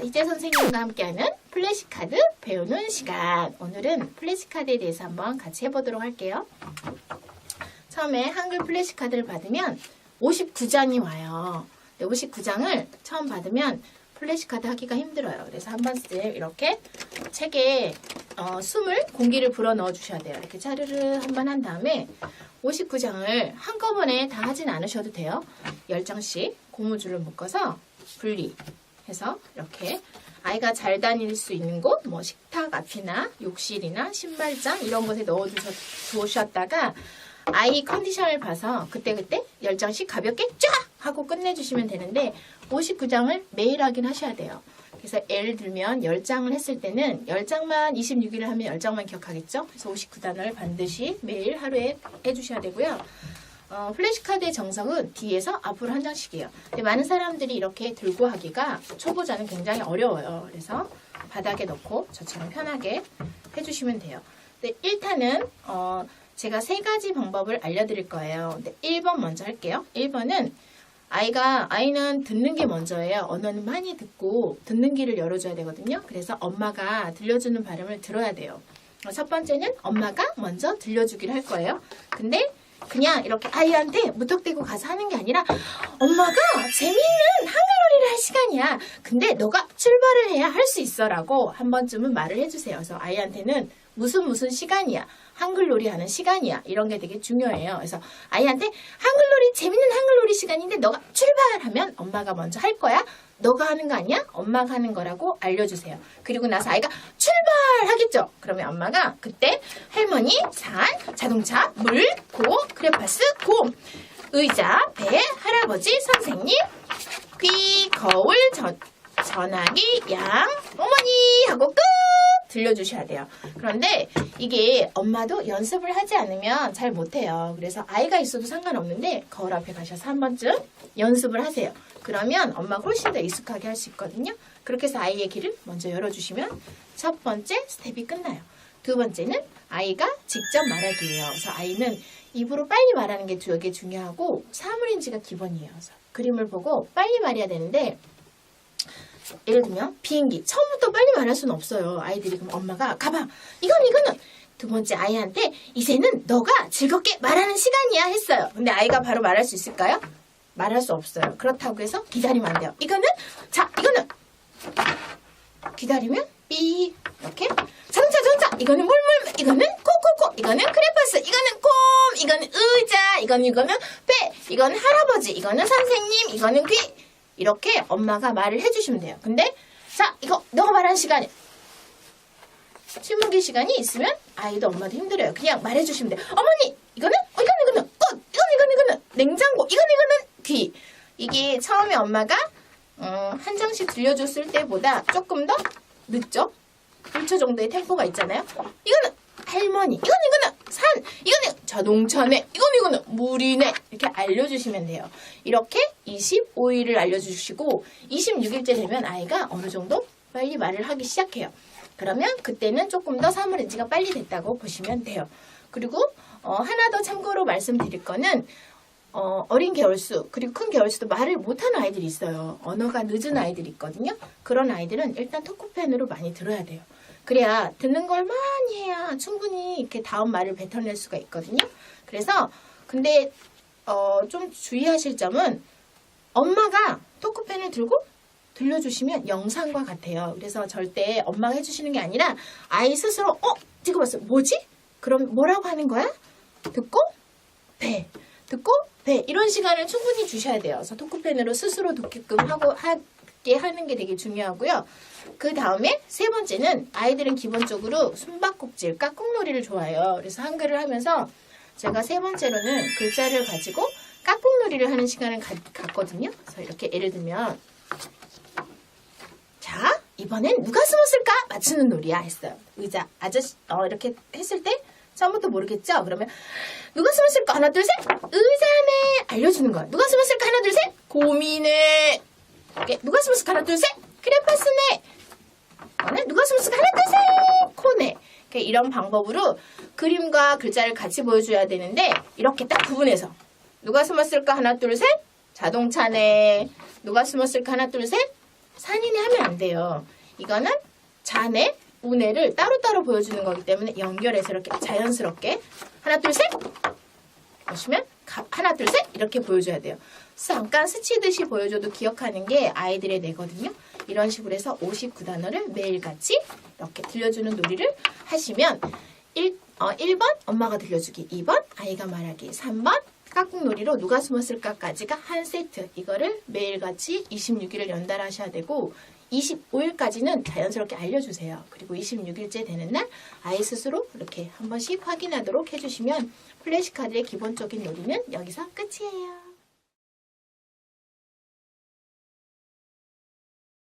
이재 선생님과 함께하는 플래시카드 배우는 시간. 오늘은 플래시카드에 대해서 한번 같이 해보도록 할게요. 처음에 한글 플래시카드를 받으면 59장이 와요. 59장을 처음 받으면 플래시카드 하기가 힘들어요. 그래서 한 번씩 이렇게 책에 숨을 공기를 불어 넣어 주셔야 돼요. 이렇게 차르르 한번 한 다음에 59장을 한꺼번에 다 하진 않으셔도 돼요. 10장씩 고무줄을 묶어서 분리해서 이렇게 아이가 잘 다닐 수 있는 곳, 뭐 식탁 앞이나 욕실이나 신발장 이런 곳에 넣어 두셨다가 아이 컨디션을 봐서 그때그때 10장씩 가볍게 쫙 하고 끝내주시면 되는데 59장을 매일 하긴 하셔야 돼요. 그래서 예를 들면 10장을 했을 때는 10장만 26일을 하면 10장만 기억하겠죠? 그래서 59단을 반드시 매일 하루에 해주셔야 되고요. 플래시카드의 정석은 뒤에서 앞으로 한 장씩이에요. 근데 많은 사람들이 이렇게 들고 하기가 초보자는 굉장히 어려워요. 그래서 바닥에 놓고 저처럼 편하게 해주시면 돼요. 근데 1탄은 제가 3가지 방법을 알려드릴 거예요. 근데 1번 먼저 할게요. 1번은 아이는 듣는 게 먼저예요. 언어는 많이 듣고 듣는 귀를 열어줘야 되거든요. 그래서 엄마가 들려주는 발음을 들어야 돼요. 첫 번째는 엄마가 먼저 들려주기를 할 거예요. 근데 그냥 이렇게 아이한테 무턱대고 가서 하는 게 아니라 엄마가 재미있는 한글놀이를 할 시간이야. 근데 너가 출발을 해야 할 수 있어 라고 한 번쯤은 말을 해주세요. 그래서 아이한테는 무슨 시간이야. 한글놀이 하는 시간이야. 이런 게 되게 중요해요. 그래서 아이한테 재밌는 한글놀이 시간인데 너가 출발하면 엄마가 먼저 할 거야. 너가 하는 거 아니야? 엄마가 하는 거라고 알려주세요. 그리고 나서 아이가 출발하겠죠? 그러면 엄마가 그때 할머니, 산, 자동차, 물, 고, 크레파스, 곰, 의자, 배, 할아버지, 선생님, 귀, 거울, 전화기, 양, 어머니 하고 끝! 들려주셔야 돼요. 그런데 이게 엄마도 연습을 하지 않으면 잘 못해요. 그래서 아이가 있어도 상관없는데 거울 앞에 가셔서 한 번쯤 연습을 하세요. 그러면 엄마가 훨씬 더 익숙하게 할 수 있거든요. 그렇게 해서 아이의 귀를 먼저 열어주시면 첫 번째 스텝이 끝나요. 두 번째는 아이가 직접 말하기예요. 그래서 아이는 입으로 빨리 말하는 게 되게 중요하고 사물인지가 기본이에요. 그래서 그림을 보고 빨리 말해야 되는데 예를 들면 비행기 처음부터 빨리 말할 수는 없어요. 아이들이 그럼 엄마가 가봐 이거는 두 번째 아이한테 이제는 너가 즐겁게 말하는 시간이야 했어요. 근데 아이가 바로 말할 수 있을까요? 말할 수 없어요. 그렇다고 해서 기다리면 안 돼요. 이거는 기다리면 삐 이렇게 자동차 이거는 물물 이거는 코코코 이거는 크레파스 이거는 곰 이거는 의자 이거는 배 이거는 할아버지 이거는 선생님 이거는 귀 이렇게 엄마가 말을 해주시면 돼요. 근데 자 이거 너가 말하는 시간이야. 침묵의 시간이 있으면 아이도 엄마도 힘들어요. 그냥 말해주시면 돼요. 어머니 이거는 꽃 이거는 냉장고 이거는 귀. 이게 처음에 엄마가 한 장씩 들려줬을 때보다 조금 더 늦죠? 1초 정도의 템포가 있잖아요. 이거는 할머니 이거는 산 이거는 자동차네 이거는 물이네 이렇게 알려주시면 돼요. 이렇게 25일을 알려주시고 26일째 되면 아이가 어느 정도 빨리 말을 하기 시작해요. 그러면 그때는 조금 더 사물인지가 빨리 됐다고 보시면 돼요. 그리고 하나 더 참고로 말씀드릴 거는 어린 개월수 그리고 큰 개월수도 말을 못하는 아이들이 있어요. 언어가 늦은 아이들이 있거든요. 그런 아이들은 일단 토크펜으로 많이 들어야 돼요. 그래야 듣는 걸 많이 해야 충분히 이렇게 다음 말을 뱉어낼 수가 있거든요. 그래서 근데 좀 주의하실 점은 엄마가 토크펜을 들고 들려주시면 영상과 같아요. 그래서 절대 엄마가 해주시는 게 아니라 아이 스스로 찍어봤어요. 뭐지? 그럼 뭐라고 하는 거야? 듣고 배 이런 시간을 충분히 주셔야 돼요. 그래서 토크펜으로 스스로 듣게끔 하게 하는 게 되게 중요하고요. 그 다음에 세 번째는 아이들은 기본적으로 숨바꼭질, 깍꿍놀이를 좋아해요. 그래서 한글을 하면서 제가 세 번째로는 글자를 가지고 깍꿍놀이를 하는 시간을 갖거든요. 그래서 이렇게 예를 들면 자 이번엔 누가 숨었을까 맞추는 놀이야 했어요. 의자 아저씨 이렇게 했을 때 처음부터 모르겠죠? 그러면 누가 숨었을까? 하나 둘 셋 의자네 알려주는 거예요. 누가 숨었을까? 하나 둘 셋 곰이네 누가 숨었을까? 하나 둘 셋 크레파스네 누가 숨었을까? 하나 둘 셋 코네 이런 방법으로 그림과 글자를 같이 보여줘야 되는데 이렇게 딱 구분해서 누가 숨었을까? 하나 둘 셋 자동차네 누가 숨었을까? 하나 둘 셋 산이네 하면 안 돼요. 이거는 자네, 우네를 따로따로 보여주는 거기 때문에 연결해서 이렇게 자연스럽게 하나, 둘, 셋! 보시면 하나, 둘, 셋! 이렇게 보여줘야 돼요. 잠깐 스치듯이 보여줘도 기억하는 게 아이들의 뇌거든요. 이런 식으로 해서 59단어를 매일같이 이렇게 들려주는 놀이를 하시면 1번 엄마가 들려주기, 2번 아이가 말하기, 3번 깍꿍놀이로 누가 숨었을까까지가 한 세트. 이거를 매일같이 26일을 연달아 하셔야 되고 25일까지는 자연스럽게 알려주세요. 그리고 26일째 되는 날 아이 스스로 이렇게 한 번씩 확인하도록 해주시면 플래시카드의 기본적인 놀이는 여기서 끝이에요.